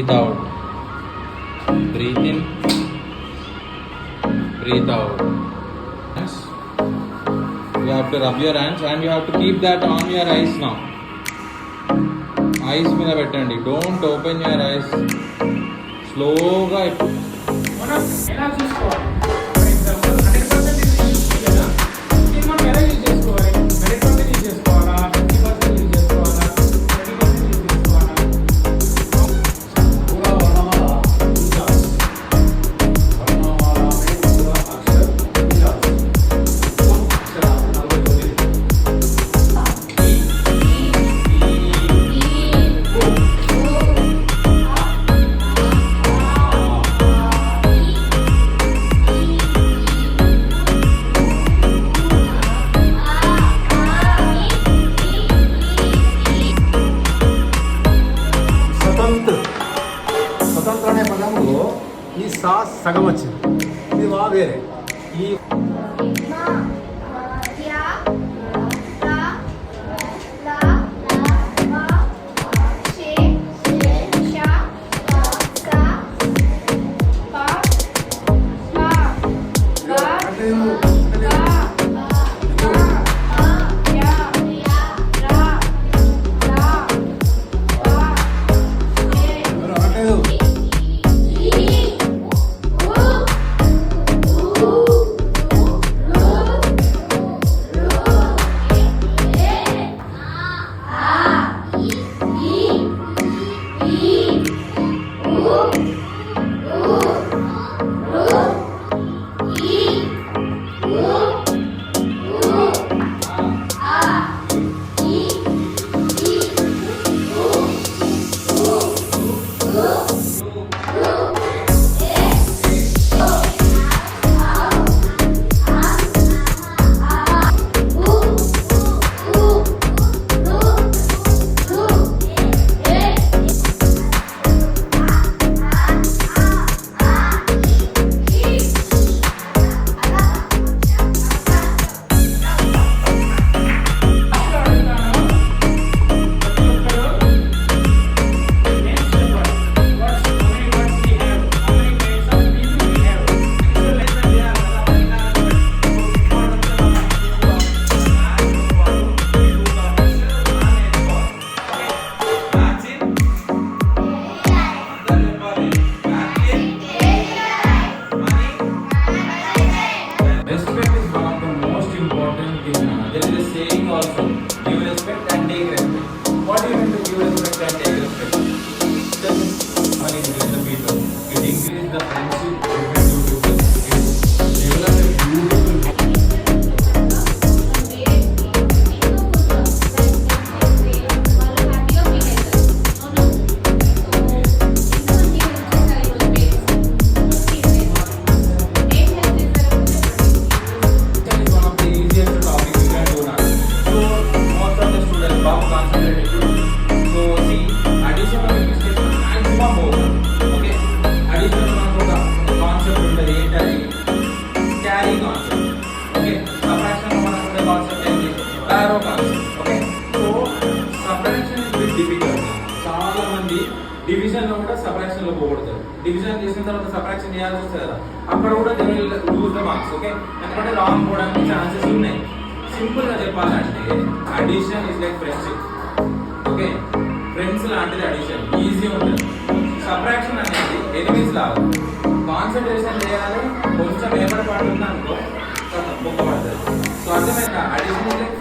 breathe out, breathe in, breathe out. Yes. You have to rub your hands and you have to keep that on your eyes now. Eyes మీద పెట్టండి. Don't open your eyes. స్లోగా మనం ఎలా చూసుకోవాలి? For example 100% use కదా, ఇది మనం ఎలా యూజ్ చేసుకోవాలి? 100% యూజ్ చేసుకోవాలా, 50% యూజ్ చేసుకోవాలా, 20% యూజ్ చేసుకోవాలా? पूरा वर्णमाला उच्चास, वर्णमाला में पूरा अक्षर उच्चास, कौन अक्षर आपने 49 స్వతంత్ర అనే పదంలో ఈ సా సగం వచ్చింది, ఇది వా వేరే. ఈ respect is one of the most important things. There is a saying also, give respect and take respect. What do you mean to give respect and take respect? One increase the people, it increase the friendship between two people, it develops a beautiful division లో కూడా subtraction లో పోగొడతారు. Division చేసిన తర్వాత subtraction చేయాల్సి వస్తుంది కదా, అక్కడ కూడా they will lose the marks. Okay, ఎందుకంటే రాంగ్ పోవడానికి ఛాన్సెస్ ఉన్నాయి. సింపుల్ గా చెప్పాలంటే addition is like friendship. Okay, friends లాంటిది అడిషన్, ఈజీ ఉంటుంది. సబ్ట్రాక్షన్ అనేది ఎనిమీస్ లాగా, కాన్సన్ట్రేషన్ చేయాలి, కొంచెం ఏమడ పడుతుంది అనుకో బొక్క పడుతుంది. సో అర్థమైందా? Addition is like